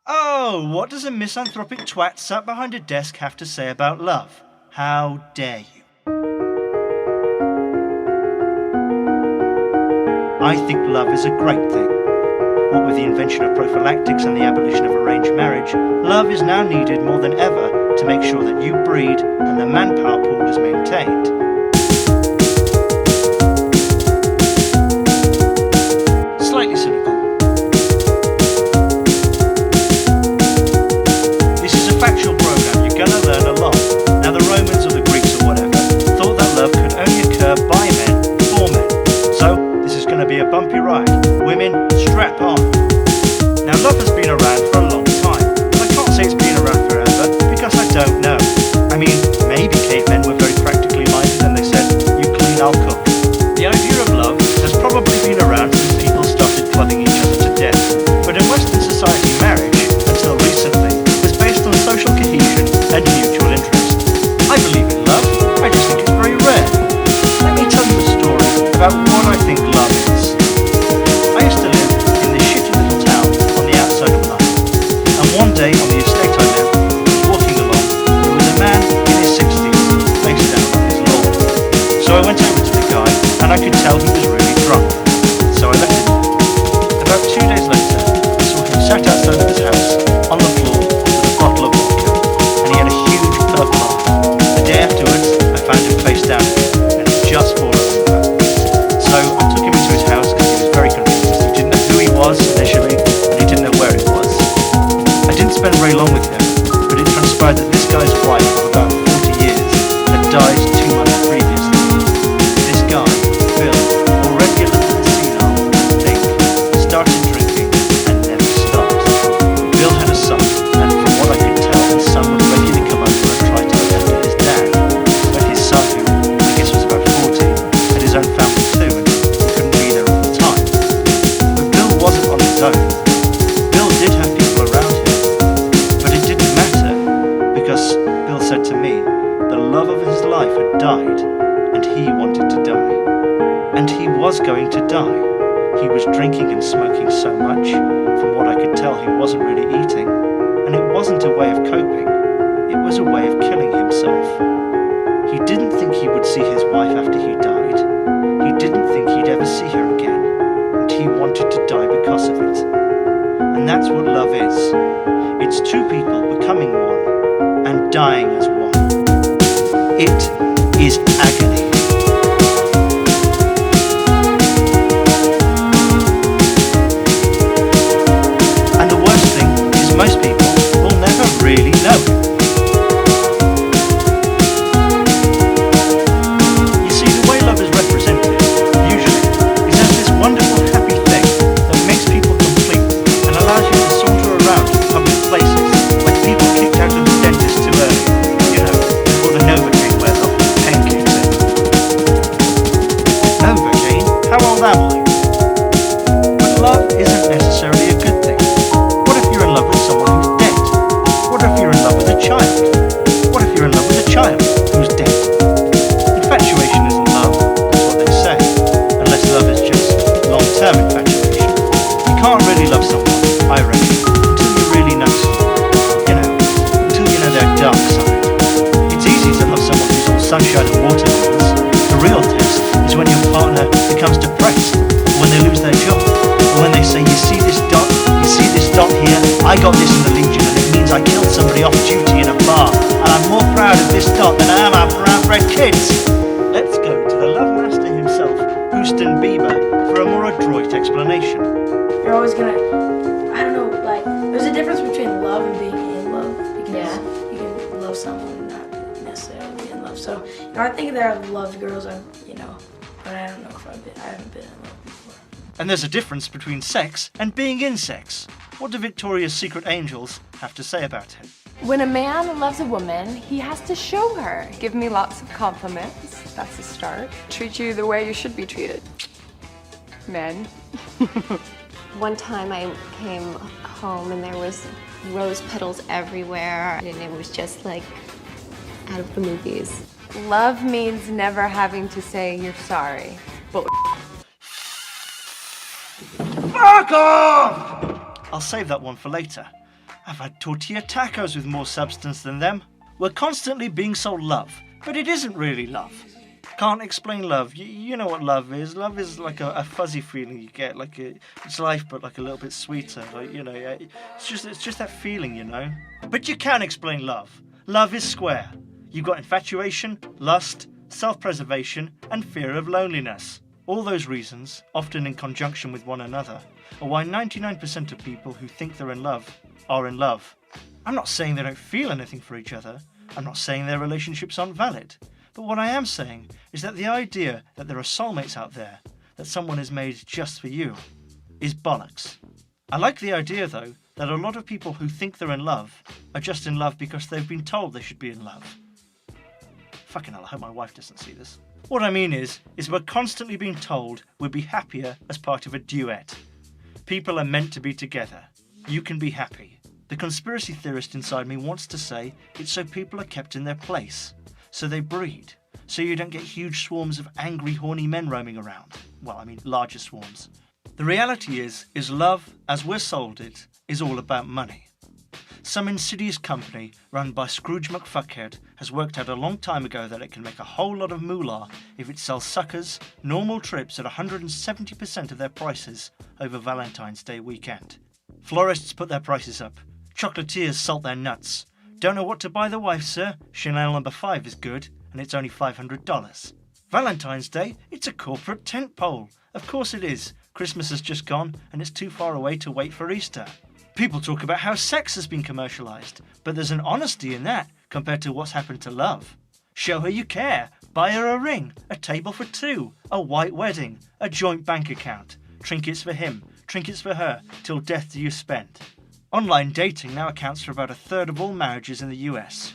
Oh, what does a misanthropic twat sat behind a desk have to say about love? How dare you? I think love is a great thing. What with the invention of prophylactics and the abolition of arranged marriage, love is now needed more than ever to make sure that you breed and the manpower pool is maintained. Slightly cynical. This is a factual program, you're gonna learn a lot. Now the Romans or the Greeks or whatever thought that love could only occur by men, for men. So this is gonna be a bumpy ride. Women, strap on. Now love has been around for a long time, but I can't say it's been around forever because I don't know. I mean, maybe cavemen were very practically minded and they said, you clean, I'll cook. The idea of love has probably been around since people started clubbing each other to death. But in Western society, marriage, until recently, was based on social cohesion and mutual interest. I believe in love, I just think it's very rare. Let me tell you a story about what I think love is. I used to live in this shitty little town on the outside of London. And one day on the estate I lived, I was walking along, and there was a man in his 60s, face down on his lawn. So I went over to the guy, and I could tell he was really drunk. So I left him. About 2 days later, I saw him sat outside of his house, on the floor, with a bottle of vodka, and he had a huge purple eye. The day afterwards, I found him face down, and he'd just fallen over. So I took him into his house because he was very confused. He didn't know who he was initially, and he didn't know where he was. I didn't spend very long with him, but it transpired that this guy's wife of about 40 years had died 2 months previously. This guy, Bill, already a little senile, think, started drinking and never stopped. Bill had a son, and from what I could tell, his son would regularly come over and try to look after his dad. But his son, who I guess was about 40, had his own family too, and he couldn't be there all the time. But Bill wasn't on his own. Bill did have people around him, but it didn't matter, because Bill said to me, the love of his life had died, and he wanted to die. And he was going to die. He was drinking and smoking so much, from what I could tell he wasn't really eating, and it wasn't a way of coping, it was a way of killing himself. He didn't think he would see his wife after he died. He didn't think he'd ever see her again, and he wanted to die because of it. And that's what love is. It's two people becoming one, and dying as one. It is agony. And the worst thing is most people will never really know it. You see, the way love is represented, usually, is as this wonderful happy thing that makes people complete and allows you to saunter around in public places, like people kicked out of the dentist too early, you know, before the Novocaine wears off and the pain kicks in. Novocaine? How old am I? But love isn't necessarily a good thing. What if you're in love with someone who's dead? What if you're in love with a child? What if you're in love with a child who's dead? Infatuation isn't love, that's what they say, unless love is just long-term infatuation. You can't really love someone, I reckon, until you really know someone. You know, until you know their dark side. It's easy to love someone who's all sunshine and watermelons. The real test is when your partner becomes depressed, or when they lose their job, or when they say, you see this dot here, I got this in the Legion and it means I killed somebody off duty in a bar, and I'm more proud of this dot than I am our brown-bred kids. Let's go to the love master himself, Houston Bieber, for a more adroit explanation. You're always gonna, I don't know, like, there's a difference between love and being in love, because you can love someone and not necessarily be in love. So, you know, I think that I've loved girls, but I don't know if I haven't been in love before. And there's a difference between sex and being in sex. What do Victoria's Secret Angels have to say about it? When a man loves a woman, he has to show her. Give me lots of compliments. That's a start. Treat you the way you should be treated. Men. One time I came home and there was rose petals everywhere, and it was just like out of the movies. Love means never having to say you're sorry. But Fuck off! I'll save that one for later. I've had tortilla tacos with more substance than them. We're constantly being sold love, but it isn't really love. Can't explain love. You know what love is. Love is like a fuzzy feeling you get, it's life but like a little bit sweeter. It's just that feeling, you know. But you can explain love. Love is square. You've got infatuation, lust, self-preservation, and fear of loneliness. All those reasons, often in conjunction with one another, are why 99% of people who think they're in love are in love. I'm not saying they don't feel anything for each other. I'm not saying their relationships aren't valid. But what I am saying is that the idea that there are soulmates out there, that someone is made just for you, is bollocks. I like the idea, though, that a lot of people who think they're in love are just in love because they've been told they should be in love. Fucking hell, I hope my wife doesn't see this. What I mean is we're constantly being told we'd be happier as part of a duet. People are meant to be together. You can be happy. The conspiracy theorist inside me wants to say it's so people are kept in their place. So they breed. So you don't get huge swarms of angry, horny men roaming around. Well, I mean, larger swarms. The reality is love, as we're sold it, is all about money. Some insidious company run by Scrooge McFuckhead has worked out a long time ago that it can make a whole lot of moolah if it sells suckers normal trips at 170% of their prices over Valentine's Day weekend. Florists put their prices up. Chocolatiers salt their nuts. Don't know what to buy the wife, sir? Chanel No. 5 is good, and it's only $500. Valentine's Day? It's a corporate tentpole. Of course it is. Christmas has just gone, and it's too far away to wait for Easter. People talk about how sex has been commercialised, but there's an honesty in that compared to what's happened to love. Show her you care. Buy her a ring, a table for two, a white wedding, a joint bank account, trinkets for him, trinkets for her, till death do you spend. Online dating now accounts for about a third of all marriages in the US.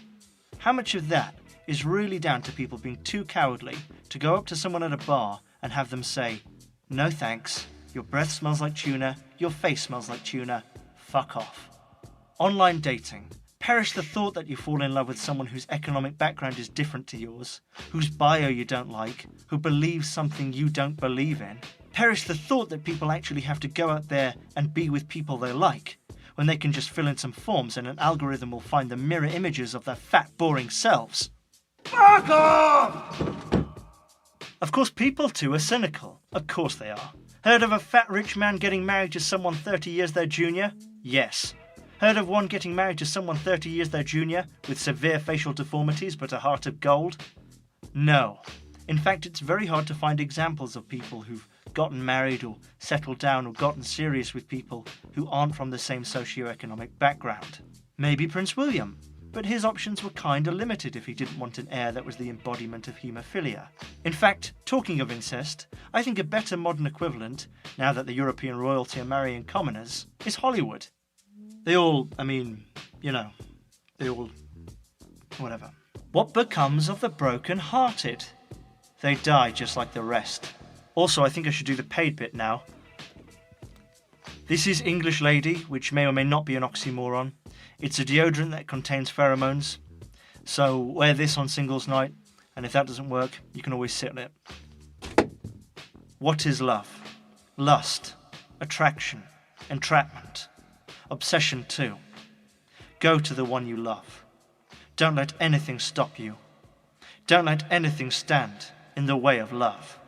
How much of that is really down to people being too cowardly to go up to someone at a bar and have them say, "No thanks, your breath smells like tuna, your face smells like tuna, fuck off." Online dating. Perish the thought that you fall in love with someone whose economic background is different to yours, whose bio you don't like, who believes something you don't believe in. Perish the thought that people actually have to go out there and be with people they like, when they can just fill in some forms and an algorithm will find the mirror images of their fat, boring selves. Fuck off! Of course, people too are cynical. Of course they are. Heard of a fat rich man getting married to someone 30 years their junior? Yes. Heard of one getting married to someone 30 years their junior with severe facial deformities but a heart of gold? No. In fact, it's very hard to find examples of people who've gotten married or settled down or gotten serious with people who aren't from the same socio-economic background. Maybe Prince William, but his options were kinda limited if he didn't want an heir that was the embodiment of haemophilia. In fact, talking of incest, I think a better modern equivalent, now that the European royalty are marrying commoners, is Hollywood. They all, whatever. What becomes of the broken-hearted? They die just like the rest. Also, I think I should do the paid bit now. This is English Lady, which may or may not be an oxymoron. It's a deodorant that contains pheromones. So wear this on singles night, and if that doesn't work, you can always sit on it. What is love? Lust, attraction, entrapment, obsession too. Go to the one you love. Don't let anything stop you. Don't let anything stand in the way of love.